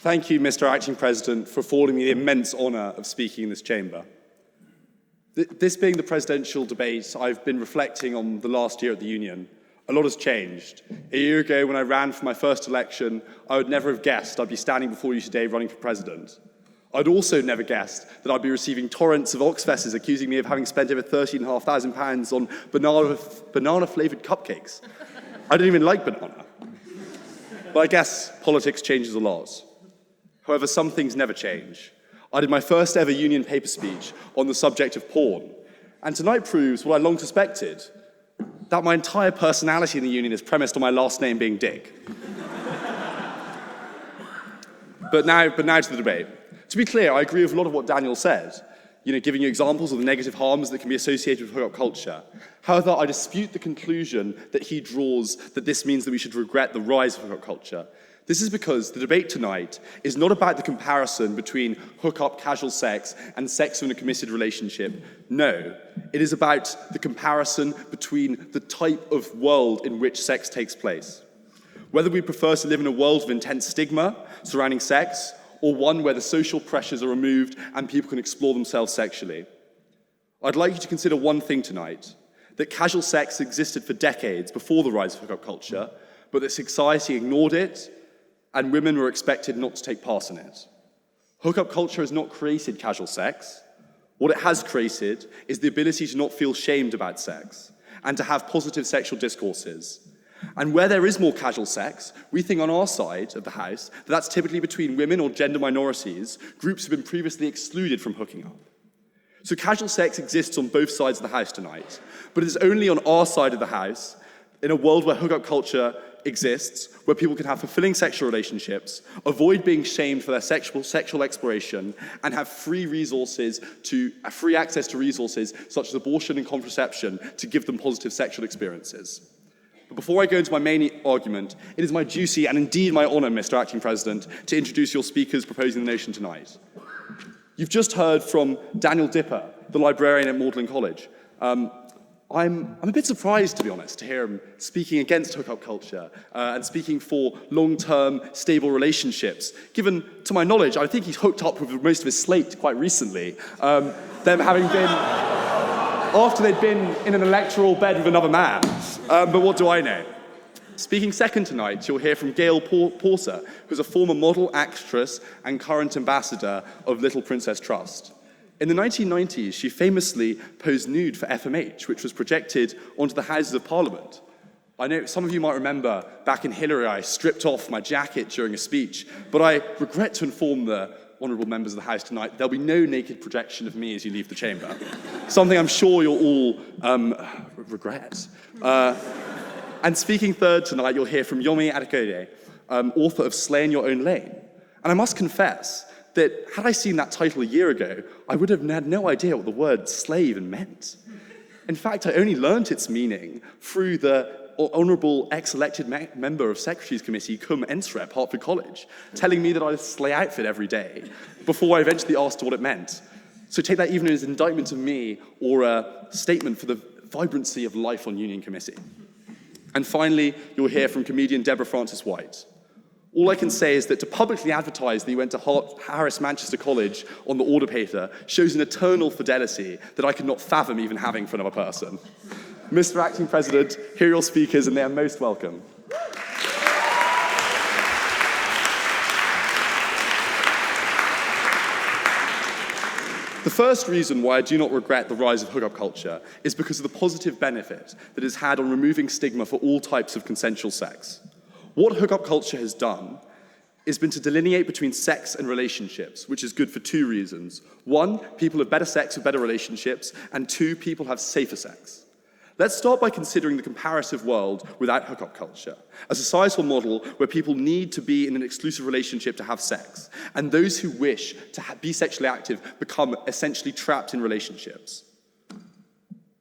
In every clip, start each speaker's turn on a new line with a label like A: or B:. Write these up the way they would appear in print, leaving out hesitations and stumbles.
A: Thank you, Mr. Acting President, for affording me the immense honour of speaking in this chamber. This being the presidential debate, I've been reflecting on the last year at the Union. A lot has changed. A year ago, when I ran for my first election, I would never have guessed I'd be standing before you today running for president. I'd also never guessed that I'd be receiving torrents of Oxfesses accusing me of having spent over £13,500 on banana-flavoured cupcakes. I don't even like banana. But I guess politics changes a lot. However, some things never change. I did my first ever union paper speech on the subject of porn. And tonight proves what I long suspected, that my entire personality in the union is premised on my last name being Dick. But now to the debate. To be clear, I agree with a lot of what Daniel said, giving you examples of the negative harms that can be associated with hookup culture. However, I dispute the conclusion that he draws that this means that we should regret the rise of hookup culture. This is because the debate tonight is not about the comparison between hookup casual sex and sex in a committed relationship. No, it is about the comparison between the type of world in which sex takes place. Whether we prefer to live in a world of intense stigma surrounding sex, or one where the social pressures are removed and people can explore themselves sexually. I'd like you to consider one thing tonight, that casual sex existed for decades before the rise of hookup culture, but that society ignored it, and women were expected not to take part in it. Hookup culture has not created casual sex. What it has created is the ability to not feel shamed about sex, and to have positive sexual discourses. And where there is more casual sex, we think on our side of the house that that's typically between women or gender minorities, groups who have been previously excluded from hooking up. So casual sex exists on both sides of the house tonight, but it is only on our side of the house, in a world where hookup culture exists, where people can have fulfilling sexual relationships, avoid being shamed for their sexual exploration, and have free access to resources such as abortion and contraception to give them positive sexual experiences. But before I go into my main argument, it is my duty and indeed my honour, Mr. Acting President, to introduce your speakers proposing the motion tonight. You've just heard from Daniel Dipper, the librarian at Magdalen College. I'm a bit surprised, to be honest, to hear him speaking against hookup culture and speaking for long-term, stable relationships. Given, to my knowledge, I think he's hooked up with most of his slate quite recently, them having been... after they'd been in an electoral bed with another man. But what do I know? Speaking second tonight, you'll hear from Gail Porter, who's a former model, actress, and current ambassador of Little Princess Trust. In the 1990s, she famously posed nude for FMH, which was projected onto the Houses of Parliament. I know some of you might remember back in Hillary, I stripped off my jacket during a speech, but I regret to inform the honourable members of the House tonight, there'll be no naked projection of me as you leave the chamber. Something I'm sure you'll all regret. And speaking third tonight, you'll hear from Yomi Adekoya, author of Slay in Your Own Lane. And I must confess that had I seen that title a year ago, I would have had no idea what the word slay even meant. In fact, I only learnt its meaning through the honourable ex-elected member of Secretary's Committee, cum Ensrep, Hertford College, telling me that I had a slay outfit every day, before I eventually asked what it meant. So take that even as an indictment of me, or a statement for the vibrancy of life on Union Committee. And finally, you'll hear from comedian Deborah Frances-White. All I can say is that to publicly advertise that you went to Harris Manchester College on the order paper shows an eternal fidelity that I could not fathom even having for another person. Mr. Acting President, here are your speakers, and they are most welcome. The first reason why I do not regret the rise of hookup culture is because of the positive benefit that it has had on removing stigma for all types of consensual sex. What hookup culture has done has been to delineate between sex and relationships, which is good for two reasons. One, people have better sex with better relationships, and two, people have safer sex. Let's start by considering the comparative world without hookup culture, a societal model where people need to be in an exclusive relationship to have sex, and those who wish to be sexually active become essentially trapped in relationships.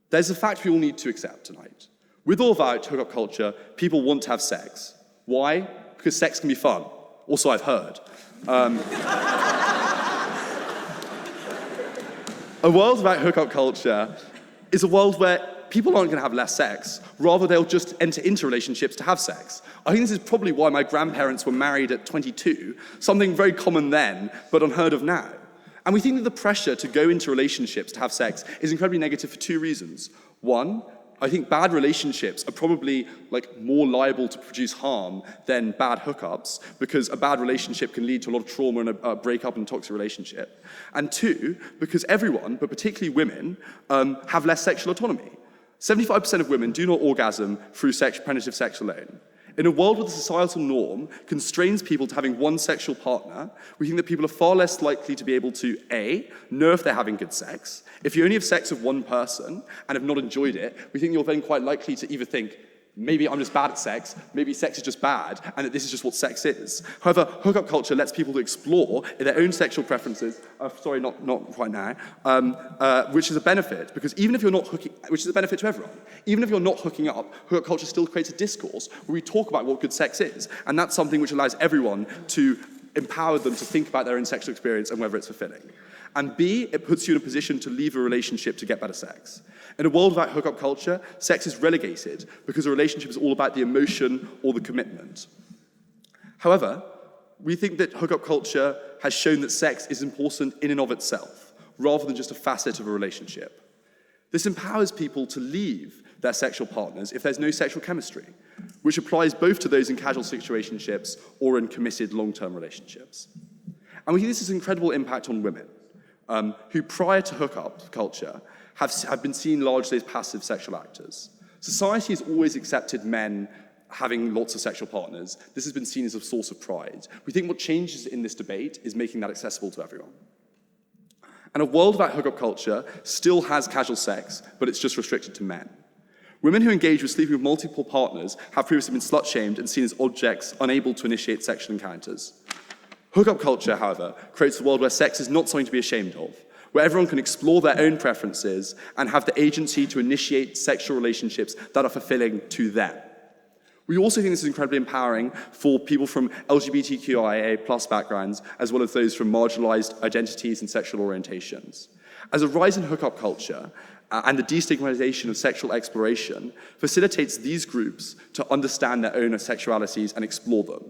A: There's a fact we all need to accept tonight. With or without hookup culture, people want to have sex. Why? Because sex can be fun. Also, I've heard. A world without hookup culture is a world where people aren't going to have less sex, rather they'll just enter into relationships to have sex. I think this is probably why my grandparents were married at 22, something very common then, but unheard of now. And we think that the pressure to go into relationships to have sex is incredibly negative for two reasons. One, I think bad relationships are probably more liable to produce harm than bad hookups, because a bad relationship can lead to a lot of trauma and a breakup and a toxic relationship. And two, because everyone, but particularly women, have less sexual autonomy. 75% of women do not orgasm through penetrative sex alone. In a world where the societal norm constrains people to having one sexual partner, we think that people are far less likely to be able to, A, know if they're having good sex. If you only have sex with one person and have not enjoyed it, we think you're then quite likely to either think, maybe I'm just bad at sex, maybe sex is just bad, and that this is just what sex is. However, hookup culture lets people to explore their own sexual preferences, not right now, which is a benefit, because even if you're not which is a benefit to everyone. Even if you're not hooking up, hookup culture still creates a discourse where we talk about what good sex is, and that's something which allows everyone to empower them to think about their own sexual experience and whether it's fulfilling. And B, it puts you in a position to leave a relationship to get better sex. In a world without hookup culture, sex is relegated because a relationship is all about the emotion or the commitment. However, we think that hookup culture has shown that sex is important in and of itself, rather than just a facet of a relationship. This empowers people to leave their sexual partners if there's no sexual chemistry, which applies both to those in casual situationships or in committed long-term relationships. And we think this has an incredible impact on women, who prior to hookup culture have been seen largely as passive sexual actors. Society has always accepted men having lots of sexual partners. This has been seen as a source of pride. We think what changes in this debate is making that accessible to everyone. And a world without hookup culture still has casual sex, but it's just restricted to men. Women who engage with sleeping with multiple partners have previously been slut-shamed and seen as objects unable to initiate sexual encounters. Hookup culture, however, creates a world where sex is not something to be ashamed of, where everyone can explore their own preferences and have the agency to initiate sexual relationships that are fulfilling to them. We also think this is incredibly empowering for people from LGBTQIA+ backgrounds, as well as those from marginalized identities and sexual orientations. As a rise in hookup culture and the destigmatization of sexual exploration facilitates these groups to understand their own sexualities and explore them.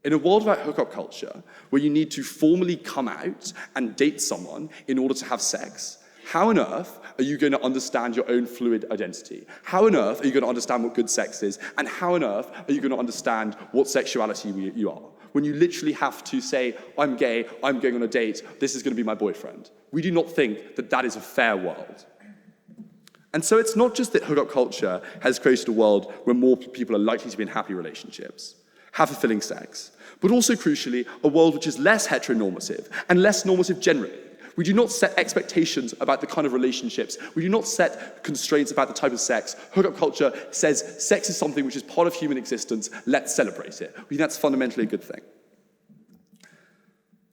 A: In a world without hookup culture, where you need to formally come out and date someone in order to have sex, how on earth are you going to understand your own fluid identity? How on earth are you going to understand what good sex is? And how on earth are you going to understand what sexuality you are? When you literally have to say, I'm gay, I'm going on a date, this is going to be my boyfriend. We do not think that that is a fair world. And so it's not just that hookup culture has created a world where more people are likely to be in happy relationships, have fulfilling sex, but also, crucially, a world which is less heteronormative and less normative generally. We do not set expectations about the kind of relationships. We do not set constraints about the type of sex. Hookup culture says sex is something which is part of human existence. Let's celebrate it. We think that's fundamentally a good thing.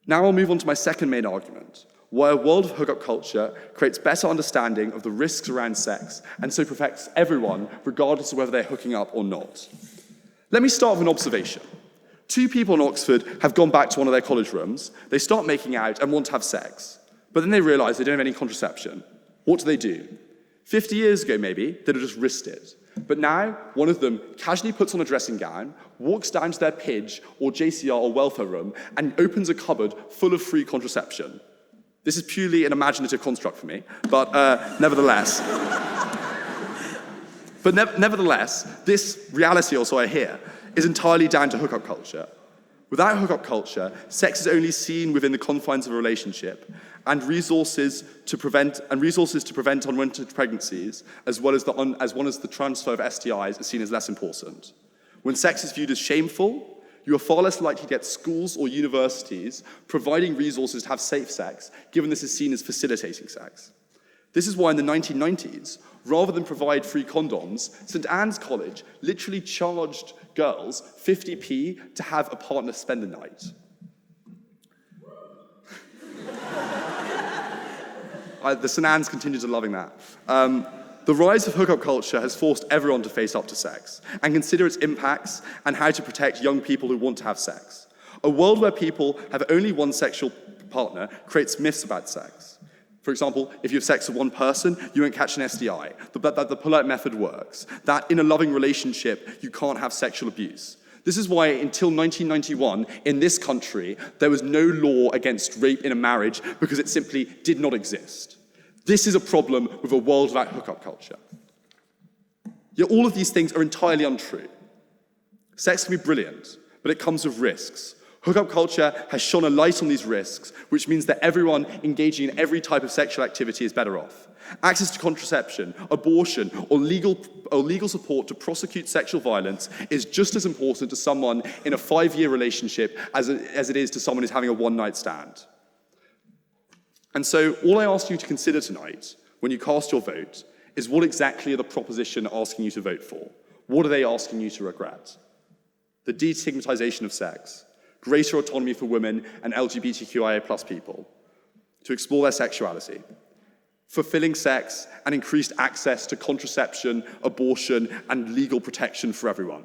A: Now I'll move on to my second main argument, why a world of hookup culture creates better understanding of the risks around sex and so protects everyone, regardless of whether they're hooking up or not. Let me start with an observation. Two people in Oxford have gone back to one of their college rooms. They start making out and want to have sex. But then they realize they don't have any contraception. What do? 50 years ago, maybe, they'd have just risked it. But now, one of them casually puts on a dressing gown, walks down to their Pidge or JCR or welfare room, and opens a cupboard full of free contraception. This is purely an imaginative construct for me, but nevertheless. Nevertheless, this reality, also I hear, is entirely down to hookup culture. Without hookup culture, sex is only seen within the confines of a relationship, and resources to prevent unwanted pregnancies, as well as the transfer of STIs, is seen as less important. When sex is viewed as shameful, you are far less likely to get schools or universities providing resources to have safe sex, given this is seen as facilitating sex. This is why in the 1990s, rather than provide free condoms, St. Anne's College literally charged girls 50p to have a partner spend the night. The St. Anne's continue to loving that. The rise of hookup culture has forced everyone to face up to sex and consider its impacts and how to protect young people who want to have sex. A world where people have only one sexual partner creates myths about sex. For example, if you have sex with one person, you won't catch an STI. The polite method works. That in a loving relationship, you can't have sexual abuse. This is why until 1991, in this country, there was no law against rape in a marriage because it simply did not exist. This is a problem with a world without hookup culture. Yet all of these things are entirely untrue. Sex can be brilliant, but it comes with risks. Hookup culture has shone a light on these risks, which means that everyone engaging in every type of sexual activity is better off. Access to contraception, abortion, or legal support to prosecute sexual violence is just as important to someone in a 5-year relationship as it is to someone who's having a one-night stand. And so all I ask you to consider tonight, when you cast your vote, is what exactly are the proposition asking you to vote for? What are they asking you to regret? The destigmatization of sex, greater autonomy for women and LGBTQIA+ people to explore their sexuality, fulfilling sex and increased access to contraception, abortion, and legal protection for everyone.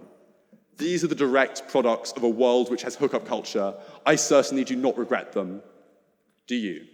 A: These are the direct products of a world which has hookup culture. I certainly do not regret them. Do you?